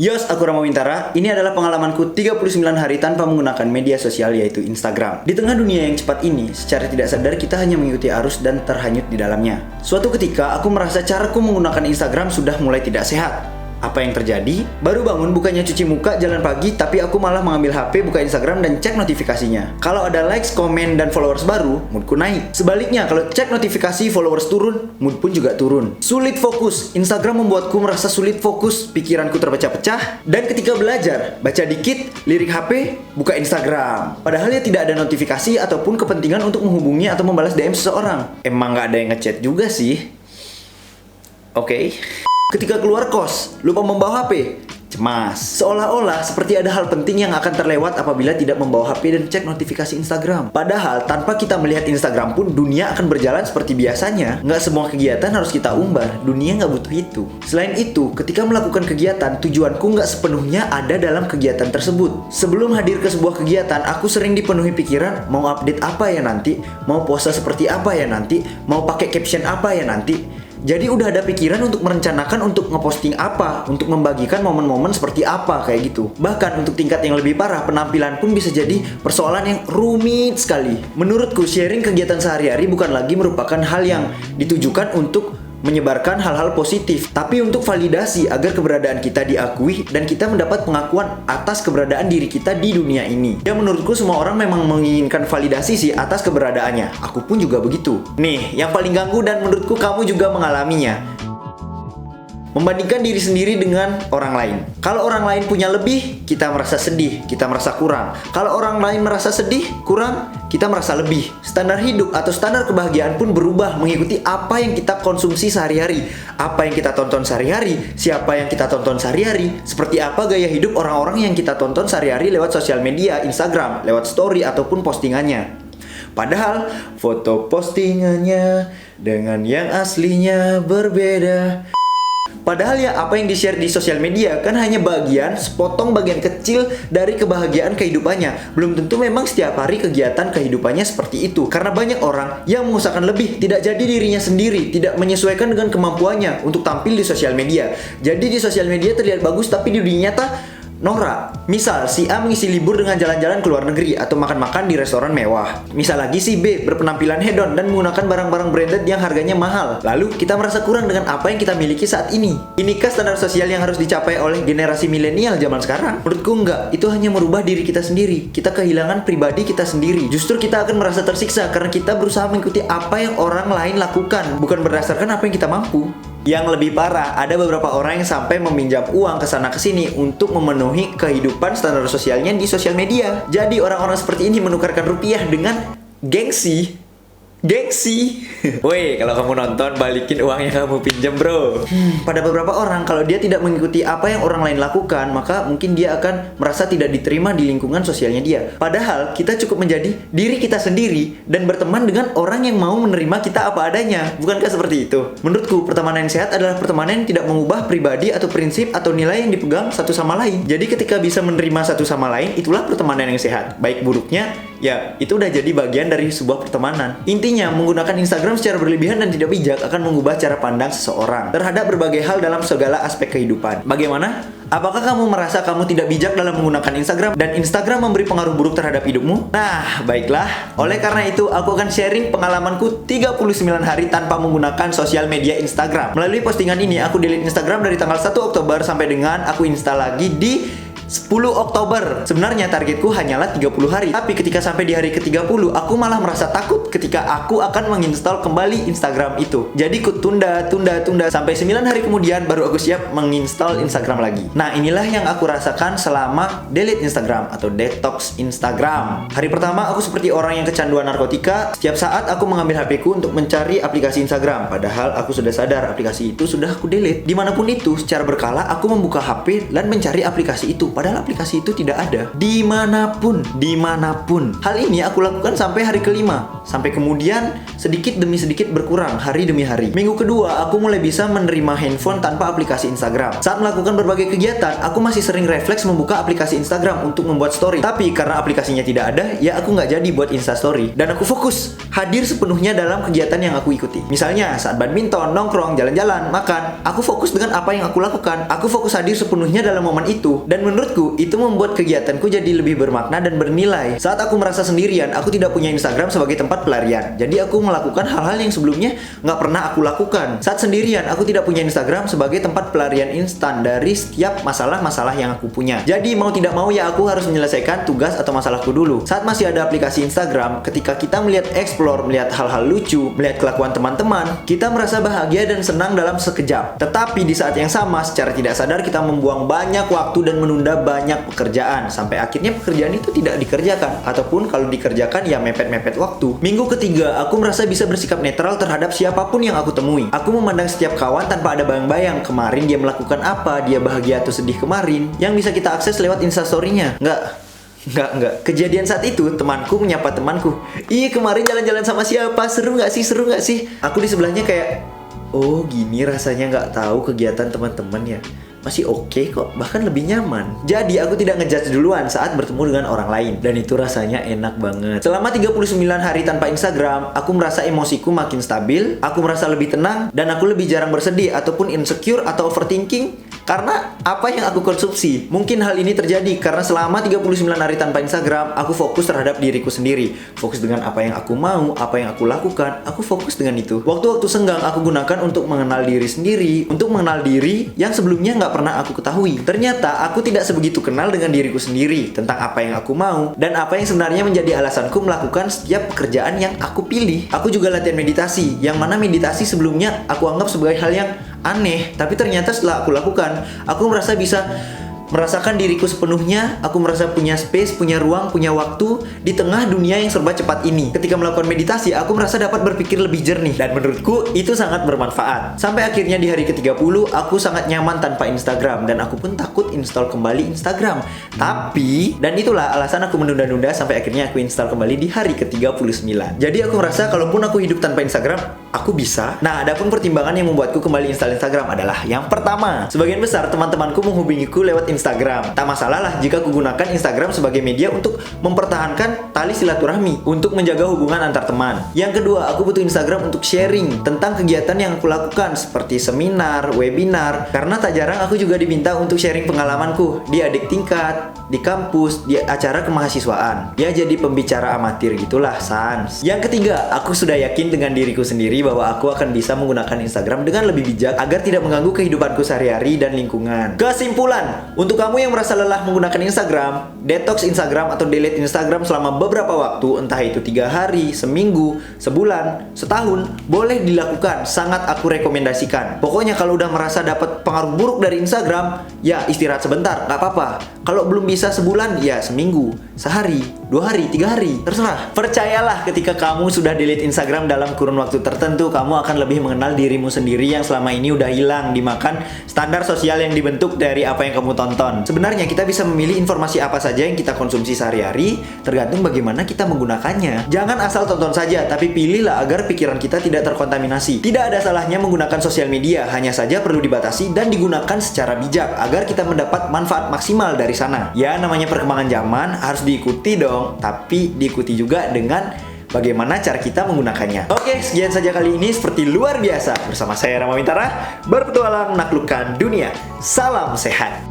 Yos, aku Rama Wintara. Ini adalah pengalamanku 39 hari tanpa menggunakan media sosial, yaitu Instagram. Di tengah dunia yang cepat ini, secara tidak sadar kita hanya mengikuti arus dan terhanyut di dalamnya. Suatu ketika, aku merasa caraku menggunakan Instagram sudah mulai tidak sehat. Apa yang terjadi? Baru bangun bukannya cuci muka jalan pagi, tapi aku malah mengambil HP, buka Instagram dan cek notifikasinya. Kalau ada likes, komen, dan followers baru, moodku naik. Sebaliknya, kalau cek notifikasi, followers turun, mood pun juga turun. Sulit fokus. Instagram membuatku merasa sulit fokus, pikiranku terpecah-pecah, dan ketika belajar, baca dikit, lirik HP, buka Instagram. Padahal ya tidak ada notifikasi ataupun kepentingan untuk menghubungi atau membalas DM seseorang. Emang nggak ada yang ngechat juga sih. Oke. Ketika keluar kos, lupa membawa HP, cemas. Seolah-olah seperti ada hal penting yang akan terlewat apabila tidak membawa HP dan cek notifikasi Instagram. Padahal tanpa kita melihat Instagram pun dunia akan berjalan seperti biasanya. Nggak semua kegiatan harus kita umbar, dunia nggak butuh itu. Selain itu, ketika melakukan kegiatan, tujuanku nggak sepenuhnya ada dalam kegiatan tersebut. Sebelum hadir ke sebuah kegiatan, aku sering dipenuhi pikiran, mau update apa ya nanti, mau pose seperti apa ya nanti, mau pakai caption apa ya nanti. Jadi udah ada pikiran untuk merencanakan untuk ngeposting apa, untuk membagikan momen-momen seperti apa kayak gitu. Bahkan untuk tingkat yang lebih parah, penampilan pun bisa jadi persoalan yang rumit sekali. Menurutku, sharing kegiatan sehari-hari bukan lagi merupakan hal yang ditujukan untuk menyebarkan hal-hal positif, tapi untuk validasi agar keberadaan kita diakui dan kita mendapat pengakuan atas keberadaan diri kita di dunia ini. Ya menurutku semua orang memang menginginkan validasi sih atas keberadaannya. Aku pun juga begitu. Nih, yang paling ganggu dan menurutku kamu juga mengalaminya. Membandingkan diri sendiri dengan orang lain. Kalau orang lain punya lebih, kita merasa sedih, kita merasa kurang. Kalau orang lain merasa sedih, kurang, kita merasa lebih. Standar hidup atau standar kebahagiaan pun berubah mengikuti apa yang kita konsumsi sehari-hari. Apa yang kita tonton sehari-hari, siapa yang kita tonton sehari-hari, seperti apa gaya hidup orang-orang yang kita tonton sehari-hari lewat sosial media, Instagram, lewat story ataupun postingannya. Padahal foto postingannya dengan yang aslinya berbeda. Padahal ya apa yang di-share di sosial media kan hanya sepotong bagian kecil dari kebahagiaan kehidupannya. Belum tentu memang setiap hari kegiatan kehidupannya seperti itu. Karena banyak orang yang mengusahakan lebih, tidak jadi dirinya sendiri, tidak menyesuaikan dengan kemampuannya untuk tampil di sosial media. Jadi di sosial media terlihat bagus tapi di dunia nyata norak. Misal, si A mengisi libur dengan jalan-jalan ke luar negeri atau makan-makan di restoran mewah. Misal lagi si B berpenampilan hedon dan menggunakan barang-barang branded yang harganya mahal. Lalu kita merasa kurang dengan apa yang kita miliki saat ini. Inikah standar sosial yang harus dicapai oleh generasi milenial zaman sekarang? Menurutku enggak. Itu hanya merubah diri kita sendiri. Kita kehilangan pribadi kita sendiri. Justru kita akan merasa tersiksa karena kita berusaha mengikuti apa yang orang lain lakukan, bukan berdasarkan apa yang kita mampu. Yang lebih parah, ada beberapa orang yang sampai meminjam uang ke sana ke sini untuk memenuhi kehidupan standar sosialnya di sosial media. Jadi orang-orang seperti ini menukarkan rupiah dengan gengsi. Woi, kalau kamu nonton, balikin uang yang kamu pinjam, bro. Pada beberapa orang, kalau dia tidak mengikuti apa yang orang lain lakukan, maka mungkin dia akan merasa tidak diterima di lingkungan sosialnya dia. Padahal kita cukup menjadi diri kita sendiri dan berteman dengan orang yang mau menerima kita apa adanya. Bukankah seperti itu? Menurutku, pertemanan yang sehat adalah pertemanan yang tidak mengubah pribadi atau prinsip atau nilai yang dipegang satu sama lain. Jadi ketika bisa menerima satu sama lain, itulah pertemanan yang sehat. Baik buruknya, ya itu udah jadi bagian dari sebuah pertemanan. Intinya, menggunakan Instagram secara berlebihan dan tidak bijak akan mengubah cara pandang seseorang terhadap berbagai hal dalam segala aspek kehidupan. Bagaimana? Apakah kamu merasa kamu tidak bijak dalam menggunakan Instagram dan Instagram memberi pengaruh buruk terhadap hidupmu? Nah, baiklah. Oleh karena itu, aku akan sharing pengalamanku 39 hari tanpa menggunakan sosial media Instagram. Melalui postingan ini, aku delete Instagram dari tanggal 1 Oktober sampai dengan aku install lagi di 10 Oktober. Sebenarnya targetku hanyalah 30 hari. Tapi ketika sampai di hari ke-30, aku malah merasa takut ketika aku akan menginstal kembali Instagram itu. Jadi ku tunda sampai 9 hari kemudian baru aku siap menginstal Instagram lagi. Nah, inilah yang aku rasakan selama delete Instagram atau detox Instagram. Hari pertama aku seperti orang yang kecanduan narkotika. Setiap saat aku mengambil HP-ku untuk mencari aplikasi Instagram. Padahal aku sudah sadar aplikasi itu sudah aku delete. Dimanapun itu, secara berkala aku membuka HP dan mencari aplikasi itu. padahal aplikasi itu tidak ada dimanapun. Hal ini aku lakukan sampai hari kelima, sampai kemudian sedikit demi sedikit berkurang hari demi hari. Minggu kedua, aku mulai bisa menerima handphone tanpa aplikasi Instagram. Saat melakukan berbagai kegiatan, aku masih sering refleks membuka aplikasi Instagram untuk membuat story. Tapi karena aplikasinya tidak ada, ya aku nggak jadi buat Insta Story. Dan aku fokus hadir sepenuhnya dalam kegiatan yang aku ikuti. Misalnya saat badminton, nongkrong, jalan-jalan, makan, aku fokus dengan apa yang aku lakukan. Aku fokus hadir sepenuhnya dalam momen itu. Dan menurutku, itu membuat kegiatanku jadi lebih bermakna dan bernilai. Saat aku merasa sendirian, aku tidak punya Instagram sebagai tempat pelarian. Jadi aku melakukan hal-hal yang sebelumnya nggak pernah aku lakukan. Saat sendirian, aku tidak punya Instagram sebagai tempat pelarian instan dari setiap masalah-masalah yang aku punya. Jadi mau tidak mau ya aku harus menyelesaikan tugas atau masalahku dulu. Saat masih ada aplikasi Instagram, ketika kita melihat explore, melihat hal-hal lucu, melihat kelakuan teman-teman, kita merasa bahagia dan senang dalam sekejap. Tetapi di saat yang sama, secara tidak sadar kita membuang banyak waktu dan menunda banyak pekerjaan. Sampai akhirnya pekerjaan itu tidak dikerjakan. Ataupun kalau dikerjakan ya mepet-mepet waktu. Minggu ketiga, aku merasa bisa bersikap netral terhadap siapapun yang aku temui. Aku memandang setiap kawan tanpa ada bayang-bayang. Kemarin dia melakukan apa, dia bahagia atau sedih kemarin, yang bisa kita akses lewat Instastory-nya. Enggak. Kejadian saat itu, temanku menyapa temanku. Ih, kemarin jalan-jalan sama siapa? Seru nggak sih? Aku di sebelahnya kayak, oh gini rasanya nggak tahu kegiatan teman-teman ya. Masih oke kok, bahkan lebih nyaman. Jadi aku tidak ngejudge duluan saat bertemu dengan orang lain. Dan itu rasanya enak banget. Selama 39 hari tanpa Instagram, aku merasa emosiku makin stabil, aku merasa lebih tenang, dan aku lebih jarang bersedih ataupun insecure atau overthinking karena apa yang aku konsumsi. Mungkin hal ini terjadi karena selama 39 hari tanpa Instagram, aku fokus terhadap diriku sendiri. Fokus dengan apa yang aku mau, apa yang aku lakukan, aku fokus dengan itu. Waktu-waktu senggang aku gunakan untuk mengenal diri sendiri, untuk mengenal diri yang sebelumnya nggak pernah aku ketahui. Ternyata aku tidak sebegitu kenal dengan diriku sendiri, tentang apa yang aku mau, dan apa yang sebenarnya menjadi alasanku melakukan setiap pekerjaan yang aku pilih. Aku juga latihan meditasi, yang mana meditasi sebelumnya aku anggap sebagai hal yang aneh, tapi ternyata setelah aku lakukan, aku merasa bisa merasakan diriku sepenuhnya. Aku merasa punya space, punya ruang, punya waktu di tengah dunia yang serba cepat ini. Ketika melakukan meditasi, aku merasa dapat berpikir lebih jernih, dan menurutku itu sangat bermanfaat. Sampai akhirnya di hari ke-30, aku sangat nyaman tanpa Instagram, dan aku pun takut install kembali Instagram. Tapi, dan itulah alasan aku menunda-nunda sampai akhirnya aku install kembali di hari ke-39. Jadi aku merasa kalaupun aku hidup tanpa Instagram, aku bisa. Nah, adapun pertimbangan yang membuatku kembali install Instagram adalah yang pertama, sebagian besar teman-temanku menghubungiku lewat Instagram. Tak masalah lah jika aku gunakan Instagram sebagai media untuk mempertahankan tali silaturahmi, untuk menjaga hubungan antar teman. Yang kedua, aku butuh Instagram untuk sharing tentang kegiatan yang aku lakukan seperti seminar, webinar, karena tak jarang aku juga diminta untuk sharing pengalamanku di adik tingkat, di kampus, di acara kemahasiswaan. Ya jadi pembicara amatir gitulah, sans. Yang ketiga, aku sudah yakin dengan diriku sendiri bahwa aku akan bisa menggunakan Instagram dengan lebih bijak agar tidak mengganggu kehidupanku sehari-hari dan lingkungan. Kesimpulan, untuk kamu yang merasa lelah menggunakan Instagram, detox Instagram atau delete Instagram selama beberapa waktu, entah itu 3 hari, seminggu, sebulan, setahun, boleh dilakukan. Sangat aku rekomendasikan. Pokoknya kalau udah merasa dapat pengaruh buruk dari Instagram, ya istirahat sebentar, nggak apa-apa. Kalau belum bisa sebulan, ya seminggu, sehari, 2 hari, 3 hari, terserah. Percayalah, ketika kamu sudah delete Instagram dalam kurun waktu tertentu, kamu akan lebih mengenal dirimu sendiri yang selama ini udah hilang dimakan standar sosial yang dibentuk dari apa yang kamu tonton. Sebenarnya kita bisa memilih informasi apa saja yang kita konsumsi sehari-hari, tergantung bagaimana kita menggunakannya. Jangan asal tonton saja, tapi pilihlah agar pikiran kita tidak terkontaminasi. Tidak ada salahnya menggunakan sosial media, hanya saja perlu dibatasi dan digunakan secara bijak agar kita mendapat manfaat maksimal dari sana. Ya, namanya perkembangan zaman harus diikuti dong, tapi diikuti juga dengan bagaimana cara kita menggunakannya. Oke, sekian saja kali ini, seperti luar biasa. Bersama saya Rama Wintara, berpetualang menaklukkan dunia. Salam sehat.